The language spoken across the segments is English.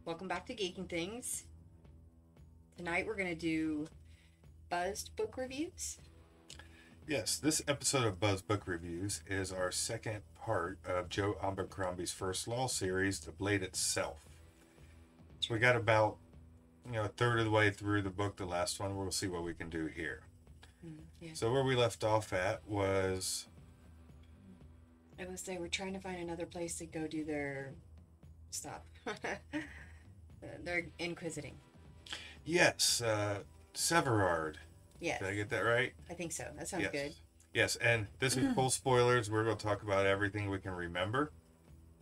Welcome back to Geeking Things. Tonight we're going to do buzzed book reviews. Yes, this episode of Buzz Book Reviews is our second part of Joe Abercrombie's First Law series, The Blade Itself. We got about, a third of the way through the book, the last one. We'll see what we can do here. Yeah. So where we left off at was... they were trying to find another place to go do their stuff. They're inquisiting. Yes, Severard. Yes. Did I get that right? I think so. That sounds good. Yes, and this is full spoilers. We're going to talk about everything we can remember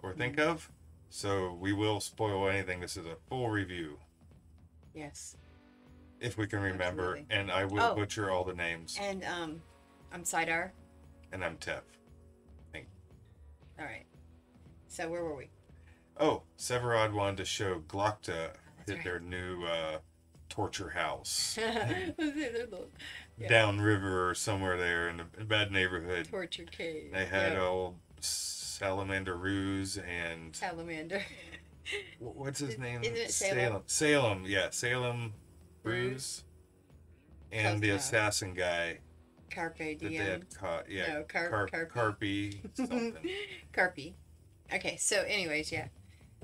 or think of. So we will spoil anything. This is a full review. Yes. If we can remember. Absolutely. And I will butcher all the names. And I'm Saidar. And I'm Teph. All right. So where were we? Oh, Severard wanted to show Glockta That's their new torture house. Yeah. Downriver or somewhere there in a bad neighborhood. Torture cave. They had old Salamander Ruse and... Salamander. What's his name? Isn't it Salem? Salem, yeah. Salem Ruse. And the assassin guy. Carpe That they diem. had caught. Yeah. No, Carpe something. Carpe. Okay, so anyways, yeah.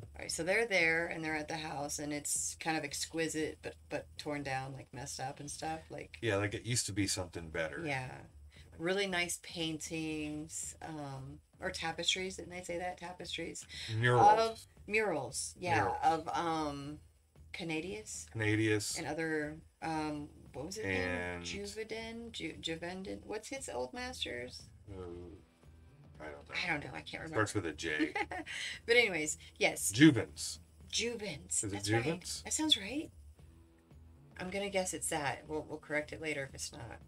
All right, so they're there and they're at the house and it's kind of exquisite but torn down, like messed up and stuff. Like like it used to be something better. yeah. Really nice paintings, or tapestries, didn't they say that? Tapestries. Murals. Murals, yeah. Murals. Of Canadius. Canadius. And other what was it And... Juvendin. What's his old master's? I don't know. I can't remember. Starts with a J. But anyways, yes. Juvens. Juvens. Is it That's Juvens? right. That sounds right. I'm gonna guess it's that. We'll correct it later if it's not.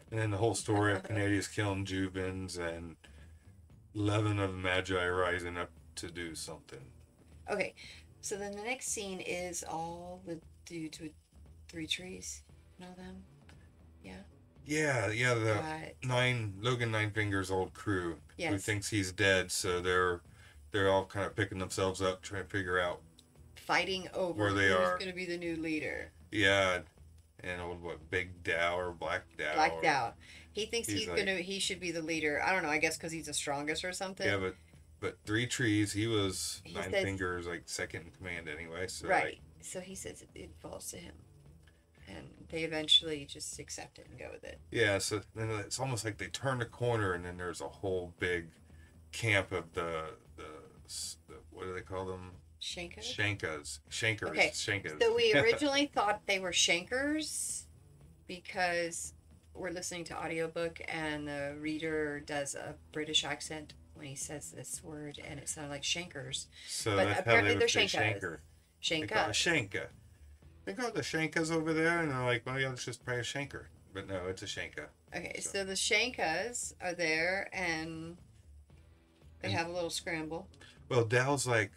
And then the whole story of Canadius killing Juvens and 11 of the Magi rising up to do something. Okay, so then the next scene is all the dudes with 3 trees. You know them? Yeah. Yeah, the Logan Nine Fingers old crew who thinks he's dead, so they're all kind of picking themselves up, trying to figure out fighting over where they who's are. Going to be the new leader. Yeah, and old Big Dow or Black Dow. Black Dow. He thinks he should be the leader. I don't know. I guess because he's the strongest or something. Yeah, but 3 trees. He Nine Fingers like second in command anyway. So right. So he says it falls to him. And they eventually just accept it and go with it. Yeah, so then it's almost like they turn the corner and then there's a whole big camp of the what do they call them? Shankers. Okay. Shankers. So we originally thought they were Shankers because we're listening to audiobook and the reader does a British accent when he says this word and it sounded like Shankers. So but that's apparently how they would say Shanka. They call it Shanka. They call it the Shankas over there, and they're like, well, yeah, it's just probably a Shanker. But no, it's a Shanka. Okay, so the Shankas are there, and they have a little scramble. Well, Dow's like,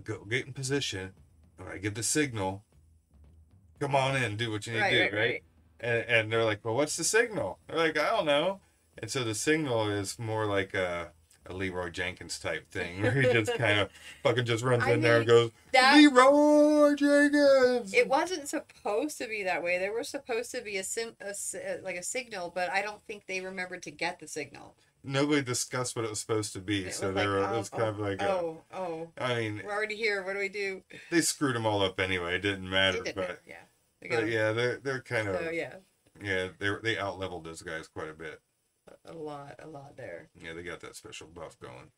go get in position. When I give the signal, come on in, do what you need to do, right? And they're like, well, what's the signal? They're like, I don't know. And so the signal is more like a Leroy Jenkins type thing, where he just kind of fucking just runs in there and goes, Leroy Jenkins! It wasn't supposed to be that way. There was supposed to be a signal, but I don't think they remembered to get the signal. Nobody discussed what it was supposed to be, so it was kind of like I mean, we're already here. What do we do? They screwed them all up anyway. It didn't matter, they're kind of they out-leveled those guys quite a bit. A lot there. Yeah, they got that special buff going.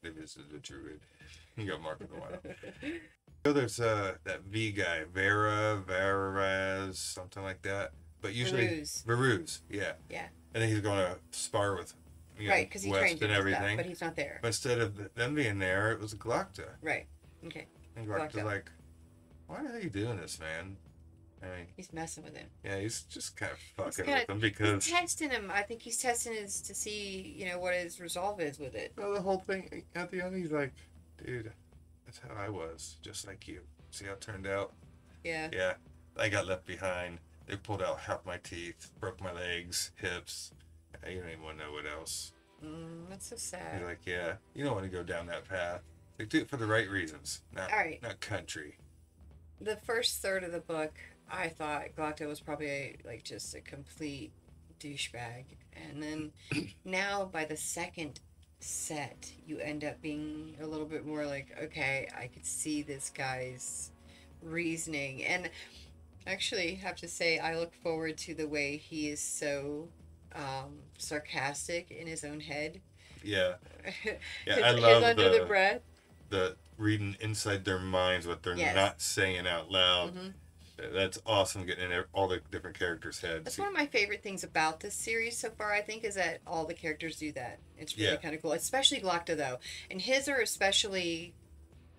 They visited the druid. He got marked with a while. So there's that V guy, Varaz, something like that. But usually Varuz, yeah. Yeah. And then he's going to spar with because he West and everything. Stuff, but he's not there. But instead of them being there, it was Glockta. Right. Okay. And Glockta's like, why are you doing this, man? I mean, he's messing with him. Yeah, he's just kind of fucking with him because he's testing him. I think he's testing his to see, what his resolve is with it. Well, the whole thing at the end, he's like, dude, that's how I was, just like you. See how it turned out? Yeah. Yeah. I got left behind. They pulled out half my teeth, broke my legs, hips. You don't even want to know what else. That's so sad. He's like, yeah, you don't want to go down that path. They do it for the right reasons, not All right. not country. The first third of the book, I thought Galacto was probably like just a complete douchebag, and then now by the second set, you end up being a little bit more like, okay, I could see this guy's reasoning, and actually have to say I look forward to the way he is so sarcastic in his own head. Yeah, yeah, his, I his love under the breath. the reading inside their minds what they're Yes. not saying out loud. Mm-hmm. That's awesome, getting in all the different characters' heads. That's one of my favorite things about this series so far, I think, is that all the characters do that. It's really kind of cool, especially Galacto, though. And his are especially,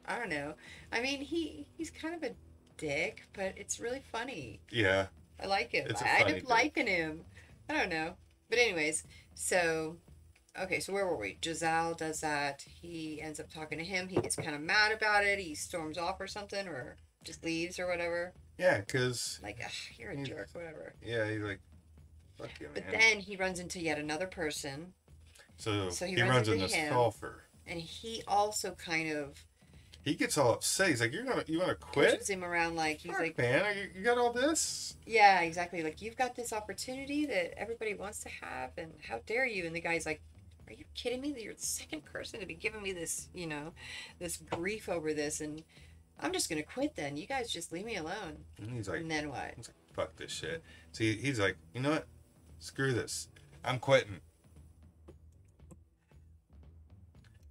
I don't know. I mean, he's kind of a dick, but it's really funny. Yeah. I like him. I end up liking him. I don't know. But anyways, so, okay, so where were we? Giselle does that. He ends up talking to him. He gets kind of mad about it. He storms off or something, or just leaves or whatever. Yeah, because... Like, you're a jerk, whatever. Yeah, he's like, fuck you, man. But then he runs into yet another person. So he runs into Sulfur. And he also kind of... He gets all upset. He's like, you want to quit? Pushes him around like, he's like... man, you got all this? Yeah, exactly. Like, you've got this opportunity that everybody wants to have, and how dare you? And the guy's like, are you kidding me? You're the second person to be giving me this, this grief over this, and... I'm just going to quit then. You guys just leave me alone. And he's like... And then what? He's like, fuck this shit. So he's like, you know what? Screw this. I'm quitting.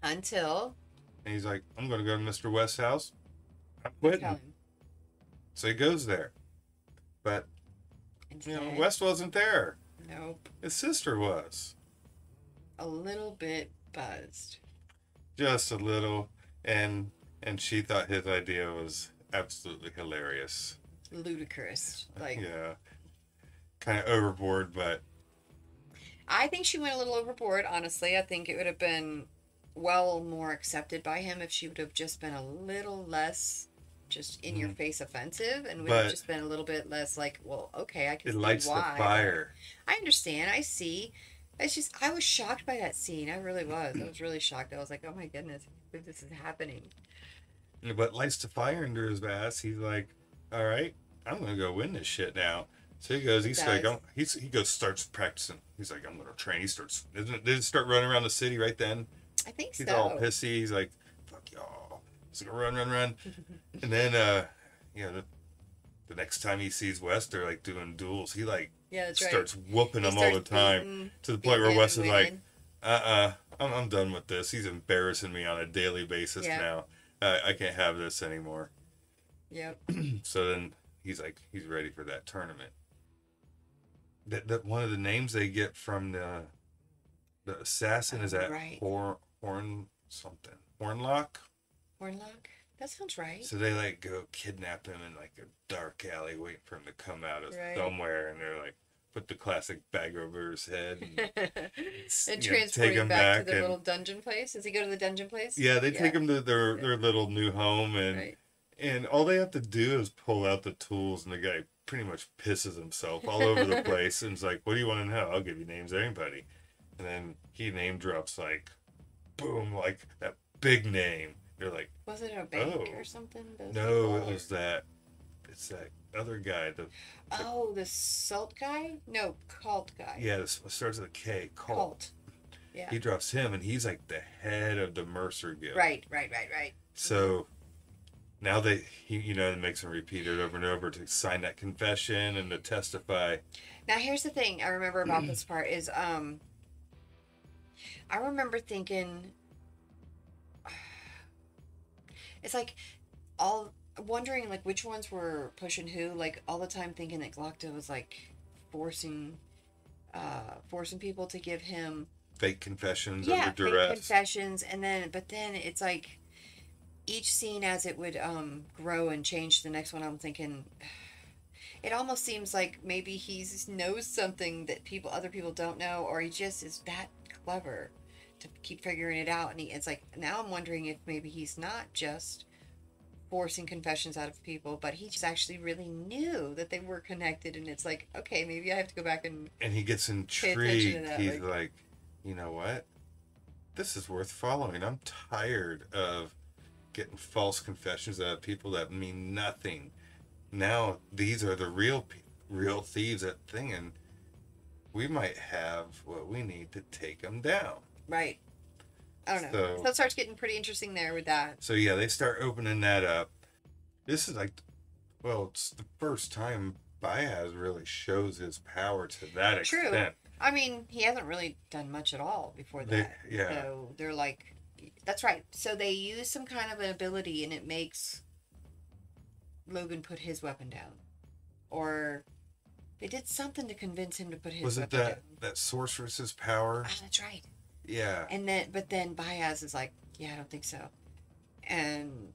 Until... And he's like, I'm going to go to Mr. West's house. I'm quitting. So he goes there. But, instead, West wasn't there. Nope. His sister was. A little bit buzzed. Just a little. And she thought his idea was absolutely hilarious. Ludicrous. Like, yeah. Kind of overboard, but... I think she went a little overboard, honestly. I think it would have been well more accepted by him if she would have just been a little less just in your face offensive, and would have just been a little bit less like, well, okay, I can see why. It lights the fire. I understand. I see. It's just, I was shocked by that scene. I really was. I was really shocked. I was like, oh my goodness, this is happening. But lights the fire under his ass. He's like, all right, I'm going to go win this shit now. So he goes, he goes, starts practicing. He's like, I'm going to train. He starts, did it start running around the city right then? I think so. He's all pissy. He's like, fuck y'all. He's going to run. And then, the next time he sees West, they're like doing duels. He like starts whooping him all the time to the point where West is like, I'm done with this. He's embarrassing me on a daily basis now. I can't have this anymore. Yep. So then he's like, he's ready for that tournament. That one of the names they get from the assassin is that Hornlock? Hornlock? That sounds right. So they like go kidnap him in like a dark alley, waiting for him to come out of somewhere, and they're like put the classic bag over his head and transport him back to the little dungeon place. Does he go to the dungeon place? Yeah, they take him to their little new home, and all they have to do is pull out the tools, and the guy pretty much pisses himself all over the place, and it's like, what do you want to know? I'll give you names of anybody. And then he name drops like, boom, like that big name. You're like, was it a bank or something? No, it was that. It's that other guy. The Salt guy? No, Cult guy. Yeah, it starts with a K. Cult. Yeah. He drops him, and he's like the head of the Mercer Guild. Right. So now he makes him repeat it over and over to sign that confession and to testify. Now here's the thing I remember about this part is I remember thinking, it's like wondering like which ones were pushing who, like all the time thinking that Galacto was like forcing people to give him fake confessions under duress. Fake confessions, but then it's like each scene as it would grow and change to the next one, I'm thinking it almost seems like maybe he knows something that other people don't know, or he just is that clever to keep figuring it out. And it's like, now I'm wondering if maybe he's not just forcing confessions out of people, but he just actually really knew that they were connected. And it's like, okay, maybe I have to go back and he gets intrigued. He's like, you know what? This is worth following. I'm tired of getting false confessions out of people that mean nothing. Now these are the real thieves at thing, and we might have what we need to take them down. Right. I don't know. So it starts getting pretty interesting there with that. So yeah, they start opening that up. This is like, well, it's the first time Baez really shows his power to that extent. True. I mean, he hasn't really done much at all before that. So they're like, that's right. So they use some kind of an ability, and it makes Logan put his weapon down. Or they did something to convince him to put his weapon down. Was it that sorceress's power? Ah, that's right. Yeah. And then Baez is like, yeah, I don't think so. And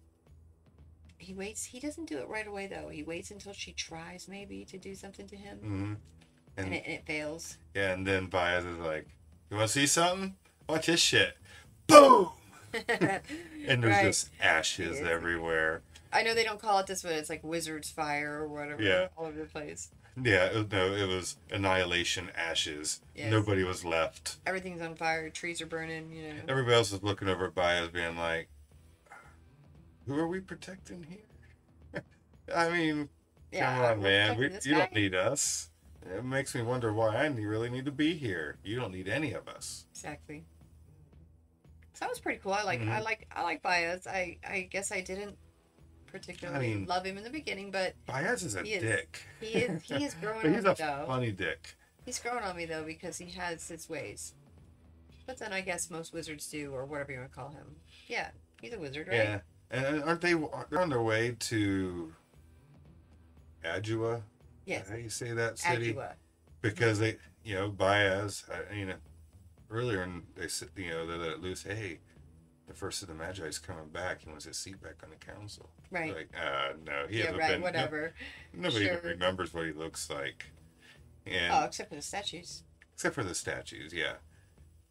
he waits. He doesn't do it right away, though. He waits until she tries, maybe, to do something to him. Mm-hmm. And it fails. Yeah, and then Baez is like, you want to see something? Watch this shit. Boom! And there's just ashes everywhere. I know they don't call it this, but it's like wizard's fire or whatever, all over the place. Yeah, it was annihilation, ashes. Yes. Nobody was left. Everything's on fire. Trees are burning, you know. Everybody else is looking over at Baez being like, who are we protecting here? I mean, come on, man. You don't need us. It makes me wonder why I really need to be here. You don't need any of us. Exactly. So that was pretty cool. I like Baez. I guess I didn't particularly love him in the beginning, but Baez is a dick. He is growing on me, though. He's a funny dick. He's growing on me, though, because he has his ways. But then I guess most wizards do, or whatever you want to call him. Yeah, he's a wizard, right? Yeah. And they're on their way to Adua? Yes. How do you say that city? Adua. Because they, Baez, earlier they said, they let it loose, hey, the first of the Magi is coming back. He wants his seat back on the council. Right. Like, no, he hasn't been. Whatever. Nobody even remembers what he looks like. And, except for the statues. Except for the statues, yeah.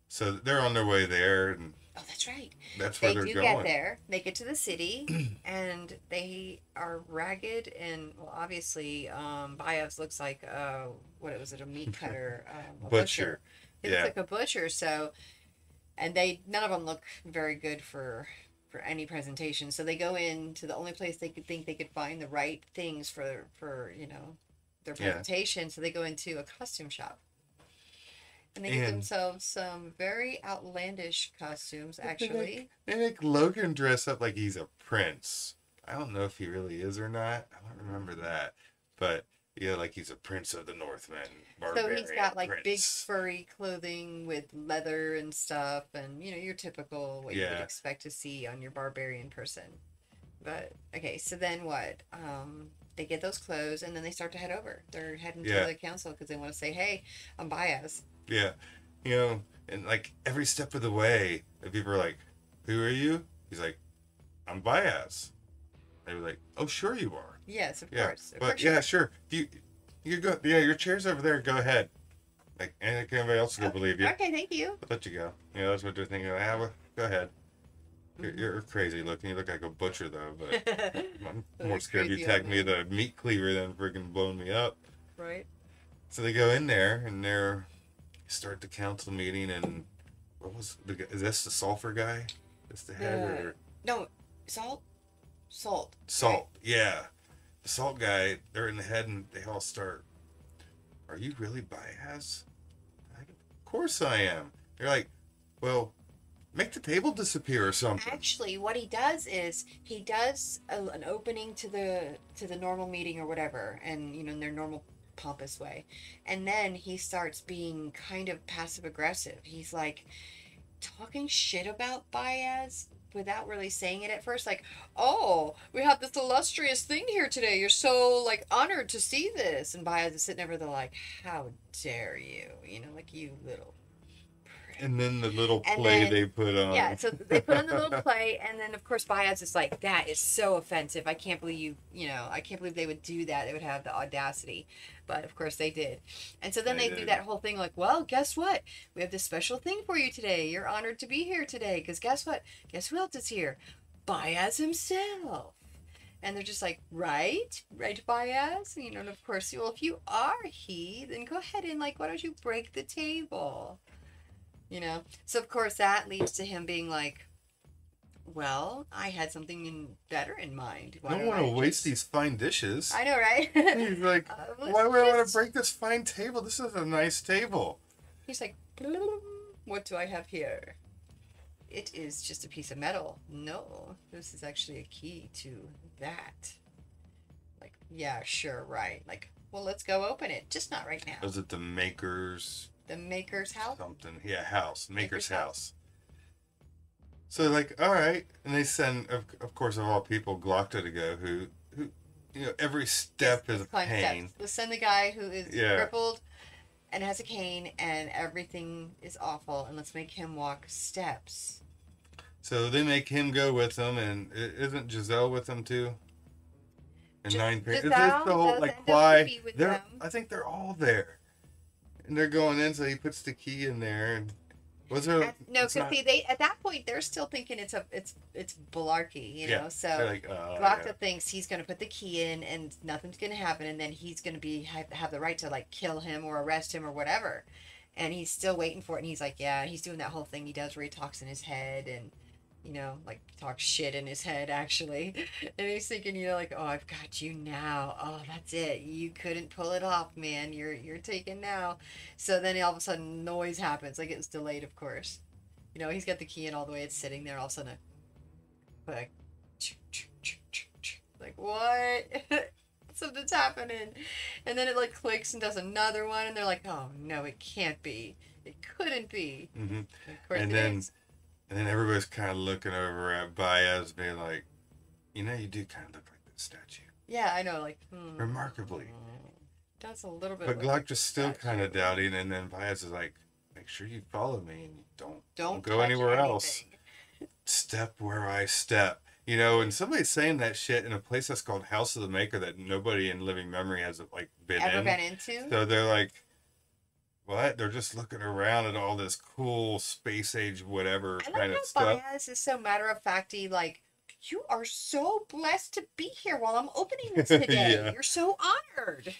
So they're on their way there, and oh, that's right. That's where they're going. They do get there. They get to the city, and they are ragged, and well, obviously, Baez looks like what was it? A meat cutter, a butcher. He looks like a butcher. So, and none of them look very good for any presentation. So they go into the only place they could think they could find the right things for their presentation. Yeah. So they go into a costume shop. And they get themselves some very outlandish costumes, actually. They make Logan dress up like he's a prince. I don't know if he really is or not. I don't remember that. But, yeah, like he's a prince of the Northmen. So he's got, like, big furry clothing with leather and stuff. And, your typical what you would expect to see on your barbarian person. But, okay, so then what? They get those clothes, and then they start to head over. They're heading to the council because they want to say, hey, I'm Baez. Yeah, and like every step of the way, the people are like, who are you? He's like, I'm Baez. They were like, oh, sure you are. Yes, of course. But yeah, sure. You go. Yeah, your chair's over there. Go ahead. Like, anybody else will believe you. Okay, thank you. I'll let you go. That's what they're thinking. Go ahead. You're crazy looking. You look like a butcher, though. But I'm more scared you tag me the meat cleaver than freaking blowing me up. Right. So they go in there, and start the council meeting, and is this the sulfur guy? Is the head or no salt? Right? Yeah, the salt guy. They're in the head, and they all start. Are you really Baez? Of course I am. They're like, well, make the table disappear or something. Actually, what he does is he does an opening to the normal meeting or whatever, and in their normal pompous way, and then he starts being kind of passive aggressive. He's like talking shit about Baez without really saying it at first, like, oh, we have this illustrious thing here today, you're so like honored to see this, and Baez is sitting over there like, how dare you, like, you little. And then the little play they put on. Yeah, so they put on the little play, and then, of course, Baez is like, that is so offensive. I can't believe I can't believe they would do that. They would have the audacity. But, of course, they did. And so then they do that whole thing like, well, guess what? We have this special thing for you today. You're honored to be here today. Because guess what? Guess who else is here? Baez himself. And they're just like, right, Baez? And of course, well, if you are he, then go ahead and, like, why don't you break the table? So of course that leads to him being like, Well, I had something better in mind. I don't want to waste these fine dishes. I know, right? He's like, why would I want to break this fine table? This is a nice table. He's like, what do I have here? It is just a piece of metal. No, this is actually a key to that. Like, yeah, sure, right. Like, well, let's go open it. Just not right now. Was it the maker's? The maker's house? Something. Yeah, house. Maker's house. So they're like, all right. And they send, of course, of all people, Glockta to go, who every step is a pain. Steps. Let's send the guy who is crippled and has a cane and everything is awful, and let's make him walk steps. So they make him go with them, and isn't Giselle with them too? And Nine Pins. Is this the whole, like, why? I think they're all there. And they're going in, so he puts the key in there, and was there? No, because they at that point they're still thinking it's malarkey, you know. So like, Glockta thinks he's going to put the key in, and nothing's going to happen, and then he's going to have the right to like kill him or arrest him or whatever, and he's still waiting for it. And he's like, yeah, he's doing that whole thing he does where he talks in his head and. Like talks shit in his head actually, and he's thinking, like, oh, I've got you now. Oh, that's it. You couldn't pull it off, man. You're taken now. So then all of a sudden noise happens. Like, it was delayed, of course. He's got the key in all the way. It's sitting there. All of a sudden, like what? Something's happening, and then it like clicks and does another one, and they're like, oh no, it can't be. It couldn't be. Mm-hmm. Of course it is. And then everybody's kind of looking over at Baez, being like, you do kind of look like that statue. Yeah, I know, like... Remarkably. That's a little bit... But Glockta's still kind of doubting, and then Baez is like, make sure you follow me, and don't go anywhere else. Step where I step. And somebody's saying that shit in a place that's called House of the Maker that nobody in living memory has, like, been into. So they're like... What? They're just looking around at all this cool space age whatever kind of stuff. Baez is so matter-of-facty, like, you are so blessed to be here while I'm opening this today. Yeah. You're so honored.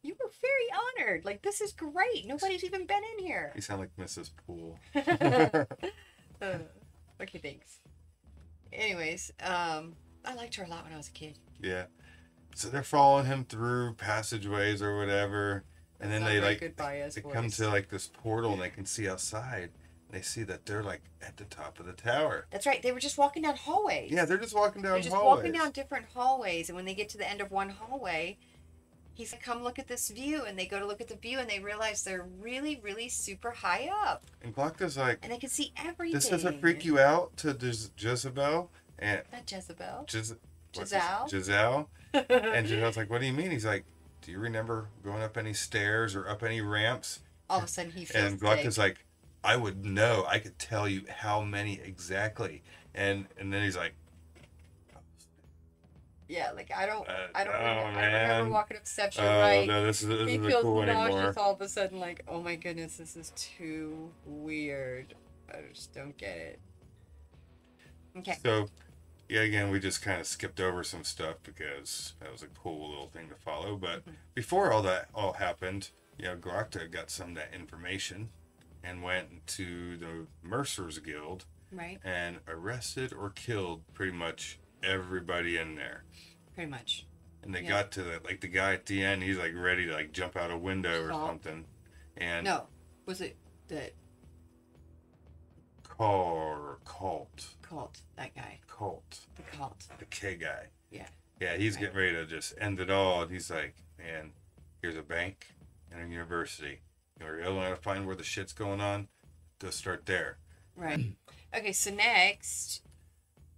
You were very honored. Like, this is great. Nobody's even been in here. You sound like Mrs. Poole. Okay, thanks. Anyways, I liked her a lot when I was a kid. Yeah. So they're following him through passageways or whatever. And then they come to like this portal and they can see outside. And they see that they're like at the top of the tower. That's right. They were just walking down hallways. Yeah, they're just walking down hallways. Walking down different hallways. And when they get to the end of one hallway, he's like, come look at this view. And they go to look at the view and they realize they're really, really super high up. And Glockta's like... And they can see everything. This doesn't freak you out to Jezebel? Not Jezebel. Giselle. And Giselle's like, what do you mean? He's like... Do you remember going up any stairs or up any ramps? All of a sudden he feels And Glockta's like, I would know. I could tell you how many exactly. And then he's like... Yeah, like, I don't remember walking up steps. You're right. No, this isn't he cool feels anymore. nauseous all of a sudden, like, oh my goodness, this is too weird. I just don't get it. Okay. So... Yeah, again, we just kind of skipped over some stuff because that was a cool little thing to follow. But before all that happened, Glockta got some of that information and went to the Mercer's Guild and arrested or killed pretty much everybody in there. Pretty much. And they got to the guy at the end, he's like ready to like jump out a window or something. And no, was it the... Cult, that guy. The cult. The K guy. Yeah. Yeah, he's getting ready to just end it all. And he's like, man, here's a bank and a university. You're able to find where the shit's going on? Go start there. Right. Okay, so next...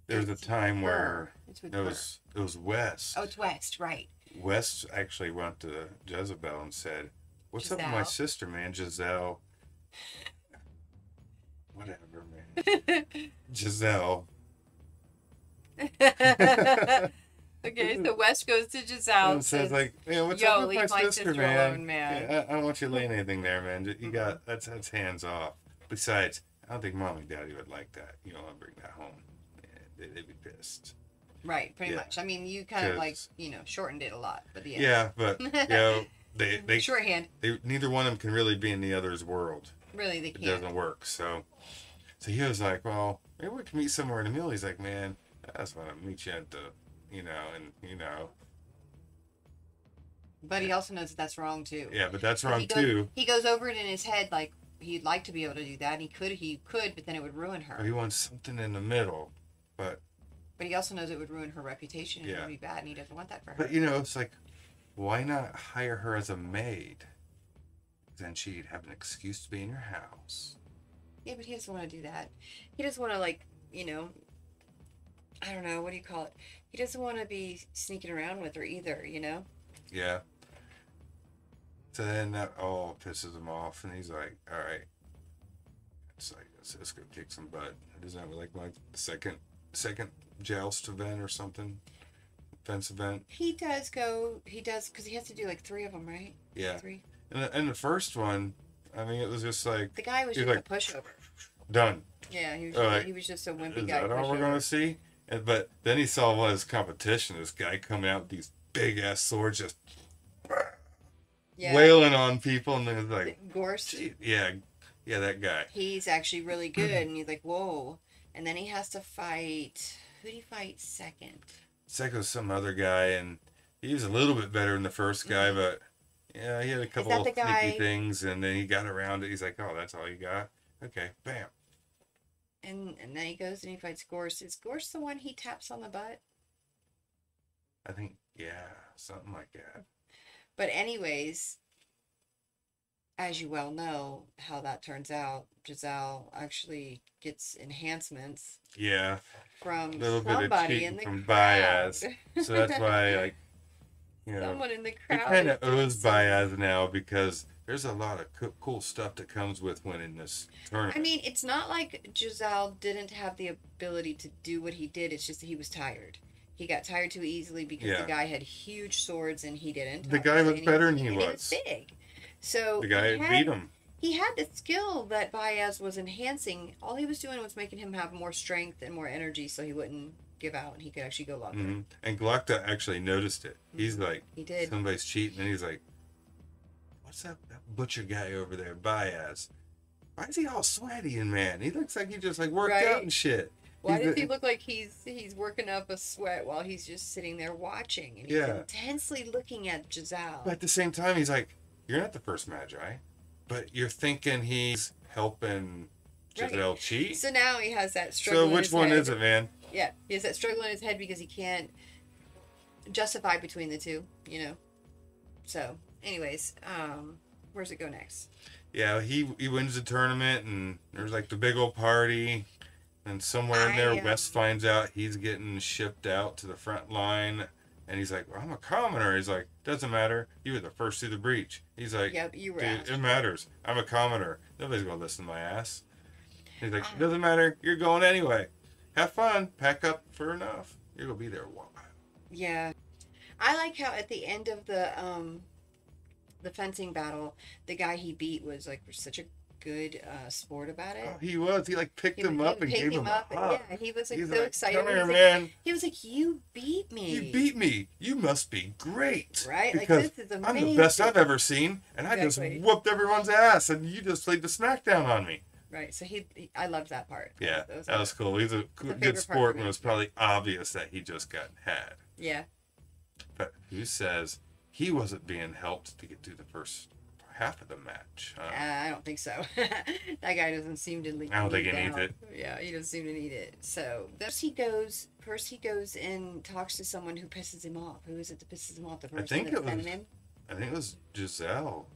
There's a time where it was West. Oh, it's West, right. West actually went to Jezebel and said, what's up with my sister, man? Giselle. Whatever, man. Giselle. Okay, so West goes to Giselle and says like, "Man, what's up with my sister, man? Alone, man. Yeah, I don't want you laying anything there, man. You got that's hands off. Besides, I don't think Mom and Daddy would like that. You don't want to bring that home. Yeah, they'd be pissed." Right, pretty much. I mean, you kind of like shortened it a lot, but yeah, but they shorthand. Neither one of them can really be in the other's world. Really, they can't. It doesn't work. So he was like, well, maybe we can meet somewhere in the middle. He's like, man, I just want to meet you at the, But he also knows that that's wrong too. Yeah, but that's wrong too. He goes over it in his head like he'd like to be able to do that. And he could, but then it would ruin her. But he wants something in the middle, but he also knows it would ruin her reputation and it would be bad, and he doesn't want that for her. But it's like, why not hire her as a maid? Then she'd have an excuse to be in your house. Yeah, but he doesn't want to do that. He doesn't want to, like, I don't know, what do you call it? He doesn't want to be sneaking around with her either, Yeah. So then that all pisses him off, and he's like, all right. It's like, let's go kick some butt. Doesn't have like the second joust event or something? Fence event? He does, because he has to do like 3 of them, right? Yeah. 3. And the first one, I mean, it was just like... The guy was just like, a pushover. Done. Yeah, he was just a wimpy guy. Is that all we're going to see? But then he saw one of his competition, this guy coming out with these big-ass swords just wailing on people, and then it's like... Gorse? Yeah, that guy. He's actually really good, and he's like, whoa. And then he has to fight... Who did he fight second? Second was some other guy, and he was a little bit better than the first guy, but... Yeah, he had a couple of sneaky things, and then he got around it. He's like, oh, that's all you got? Okay, bam. And then he goes and he fights Gorse. Is Gorse the one he taps on the butt? I think, yeah, something like that. But anyways, as you well know how that turns out, Giselle actually gets enhancements. Yeah. From a little somebody bit of in the from crowd. Baez. So that's why, like, someone in the crowd. He kind of owes Baez now because there's a lot of cool stuff that comes with winning this tournament. I mean, it's not like Giselle didn't have the ability to do what he did. It's just that he was tired. He got tired too easily because the guy had huge swords and he didn't. The guy was better than he was. He was big. So the guy beat him. He had the skill that Baez was enhancing. All he was doing was making him have more strength and more energy so he wouldn't give out and he could actually go longer. Mm-hmm. And Glockta actually noticed it. He's like, he did. Somebody's cheating, and he's like, what's that butcher guy over there, Baez? Why is he all sweaty and man? He looks like he just like worked out and shit. Why does he look like he's working up a sweat while he's just sitting there watching and he's intensely looking at Giselle? But at the same time, he's like, you're not the first Magi, but you're thinking he's helping Giselle cheat. So now he has that struggle. So which one is it, man? Yeah, he has that struggle in his head because he can't justify between the two, So, anyways, where's it go next? Yeah, he wins the tournament, and there's like the big old party, and somewhere in there, Wes finds out he's getting shipped out to the front line, and he's like, well, I'm a commoner. He's like, doesn't matter. You were the first through the breach. He's like, yep, you were. Dude, it matters. I'm a commoner. Nobody's gonna listen to my ass. He's like, doesn't matter. You're going anyway. Have fun. Pack up for enough. You're gonna be there a while. Yeah, I like how at the end of the fencing battle, the guy he beat was like such a good sport about it. Oh, he was. He like picked him up and gave him a hug. Yeah, he was like so excited. Come here, man. He was like, "You beat me. You beat me. You must be great, right? Because like this is amazing. I'm the best I've ever seen, and I just whooped everyone's ass, and you just laid the smackdown on me." Right, so I loved that part. Yeah, that was cool. He's a good sport, and it was probably obvious that he just got had. Yeah. But who says he wasn't being helped to get through the first half of the match? I don't think so. That guy doesn't seem to need I don't think he needs it. Yeah, he doesn't seem to need it. So first he goes and talks to someone who pisses him off. Who is it that pisses him off? The person that's sending him? I think it was Giselle.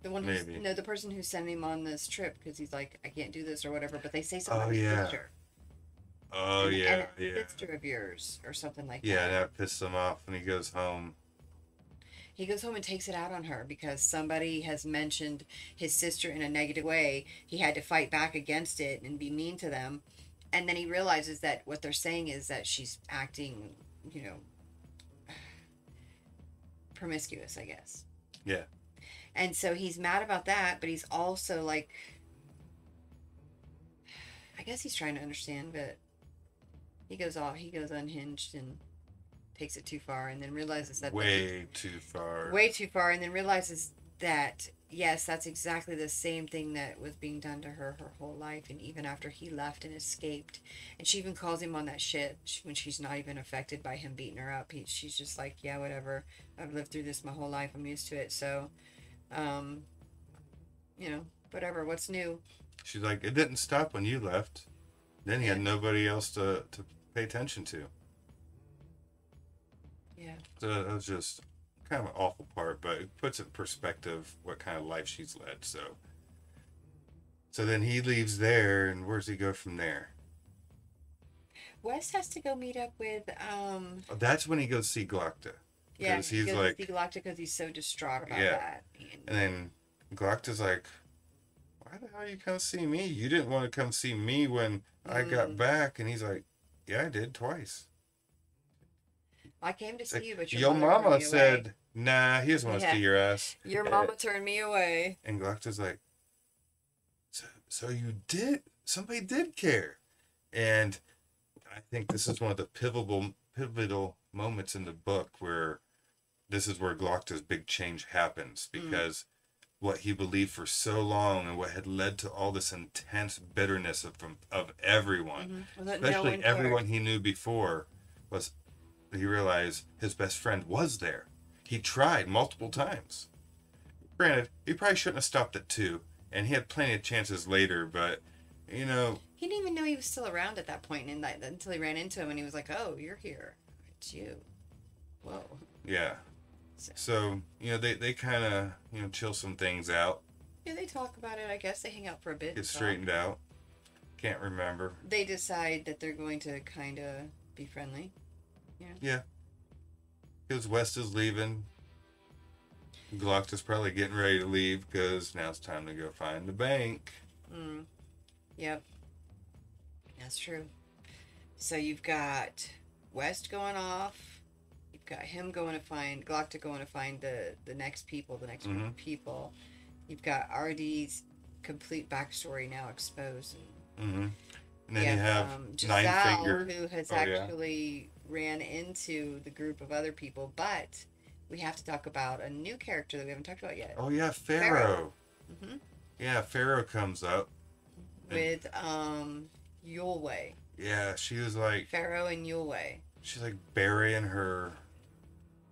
The one the person who sent him on this trip because he's like, I can't do this or whatever, but they say something about his sister. Oh, and sister of yours or something like that. Yeah, that pissed him off when he goes home. He goes home and takes it out on her because somebody has mentioned his sister in a negative way. He had to fight back against it and be mean to them. And then he realizes that what they're saying is that she's acting, promiscuous, I guess. Yeah. And so he's mad about that, but he's also like, I guess he's trying to understand, but he goes unhinged and takes it too far and then realizes that way too far, and then realizes that yes, that's exactly the same thing that was being done to her whole life, and even after he left and escaped, and she even calls him on that shit when she's not even affected by him beating her up. She's just like, yeah, whatever. I've lived through this my whole life. I'm used to it. So, um, whatever. What's new? She's like, it didn't stop when you left. Then he had nobody else to pay attention to. Yeah. So that was just kind of an awful part, but it puts in perspective what kind of life she's led. So then he leaves there, and where does he go from there? West has to go meet up with That's when he goes see Glocta. Yeah, he's goes like to see Galactic because he's so distraught about that. And then Glocta's like, why the hell you come see me? You didn't want to come see me when I got back. And he's like, yeah, I did twice. I came to see like, you, but your mama said, nah, he doesn't want to see your ass. Your mama turned me away. And Glocta's like, so you did? Somebody did care. And I think this is one of the pivotal moments in the book where this is where Glocta's big change happens, because what he believed for so long and what had led to all this intense bitterness of everyone, especially everyone he knew before, was he realized his best friend was there. He tried multiple times. Granted, he probably shouldn't have stopped at 2, and he had plenty of chances later, but, you know... He didn't even know he was still around at that point until he ran into him, and he was like, oh, you're here. It's you. Whoa. Yeah. So, they kind of, chill some things out. Yeah, they talk about it, I guess. They hang out for a bit. Get straightened out. Can't remember. They decide that they're going to kind of be friendly. Yeah. Because West is leaving. Glocta's probably getting ready to leave because now it's time to go find the bank. Yep. That's true. So you've got West going off. You've got him going to find Glocta going to find the next people, the next group of people. You've got RD's complete backstory now exposed. And then you have Giselle, Nine Finger, who has actually ran into the group of other people, but we have to talk about a new character that we haven't talked about yet. Oh yeah, Pharaoh. Yeah, Pharaoh comes up with Yulway. Yeah, she was like Pharaoh and Yulway. She's like burying her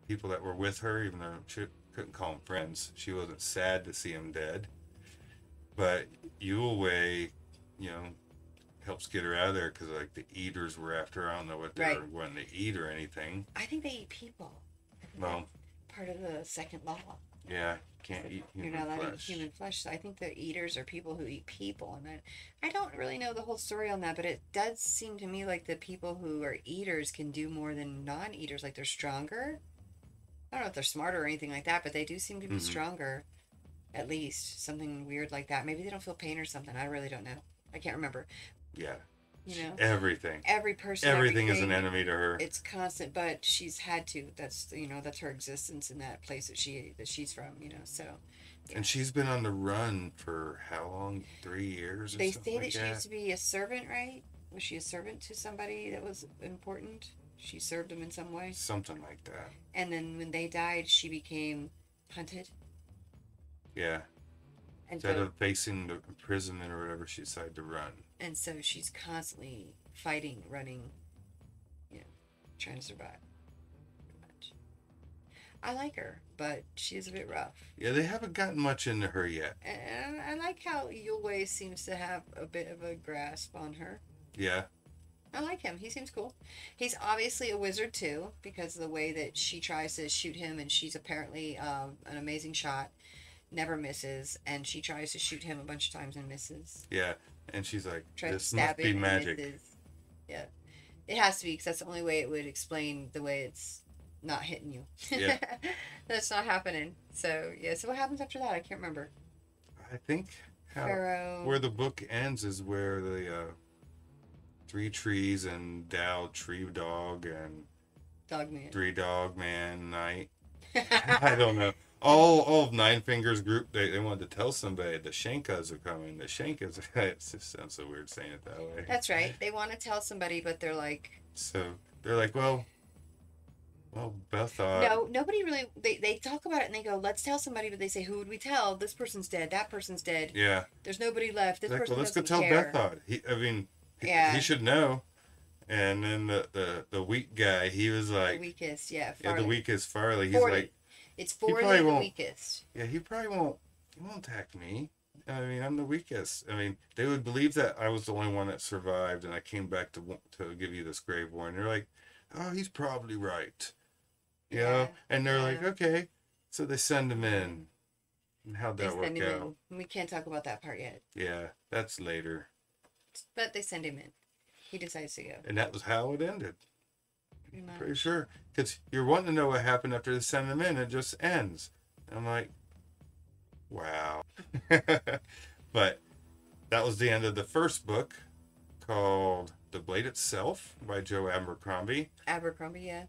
people that were with her, even though she couldn't call them friends. She wasn't sad to see them dead, but Yulway, helps get her out of there because like the eaters were after her. I don't know what they were wanting to eat or anything. I think they eat people. Well, part of the second law. Yeah, can't eat human flesh. You're not allowed to eat human flesh. So I think the eaters are people who eat people, and I don't really know the whole story on that, but it does seem to me like the people who are eaters can do more than non-eaters. Like they're stronger. I don't know if they're smarter or anything like that, but they do seem to be stronger. At least something weird like that. Maybe they don't feel pain or something. I really don't know. I can't remember. Yeah. Everything. Every person. Everything is an enemy to her. It's constant, but she's had to. That's that's her existence in that place that she's from. So. Yeah. And she's been on the run for how long? 3 years. They say that she used to be a servant, right? Was she a servant to somebody that was important? She served them in some way. Something like that. And then when they died, she became hunted. Yeah. Instead of facing the imprisonment or whatever, she decided to run. And so she's constantly fighting, running, trying to survive. Pretty much. I like her, but she is a bit rough. Yeah, they haven't gotten much into her yet. And I like how Yulway seems to have a bit of a grasp on her. Yeah. I like him. He seems cool. He's obviously a wizard, too, because of the way that she tries to shoot him, and she's apparently an amazing shot. Never misses, and she tries to shoot him a bunch of times and misses. Yeah, and she's like, this must be magic. Yeah, it has to be, because that's the only way it would explain the way it's not hitting you. Yeah. That's not happening. So, yeah, so what happens after that? I can't remember. I think where the book ends is where the 3 trees and Dow Tree Dog and Dogman. 3 Dog Man Night. I don't know. All of Nine Fingers group, they wanted to tell somebody the Shankas are coming. The Shankas, it just sounds so weird saying it that way. That's right. They want to tell somebody, but they're like... So, they're like, well, Well, Beth thought. No, nobody really. They talk about it and they go, "Let's tell somebody," but they say, "Who would we tell? This person's dead. That person's dead. Yeah. There's nobody left. This Like, person well, let's go doesn't tell care." Beth thought. I mean, Yeah. he should know. And then the weak guy, he was like, The weakest, yeah. yeah, the weakest Farley. He's 40. like, It's he 40 probably the won't- weakest. yeah, he probably won't. He won't attack me. I mean, I'm the weakest. I mean, they would believe that I was the only one that survived, and I came back to give you this grave warning. They're like, oh, he's probably right. You know? And they're like, okay. So they send him in. And how'd that work out? We can't talk about that part yet. Yeah, that's later. But they send him in. He decides to go. And that was how it ended. Pretty much. Pretty sure. Because you're wanting to know what happened after they send him in. It just ends. And I'm like, wow. But that was the end of the first book, called The Blade Itself by Joe Abercrombie. Abercrombie, yeah.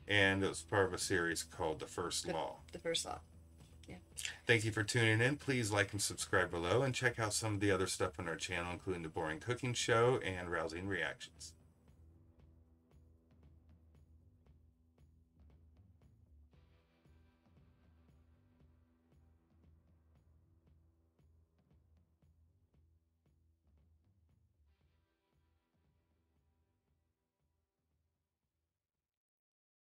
And it was part of a series called The First Law. The First Law. Yeah. Thank you for tuning in. Please like and subscribe below and check out some of the other stuff on our channel, including the Boring Cooking Show and Rousing Reactions.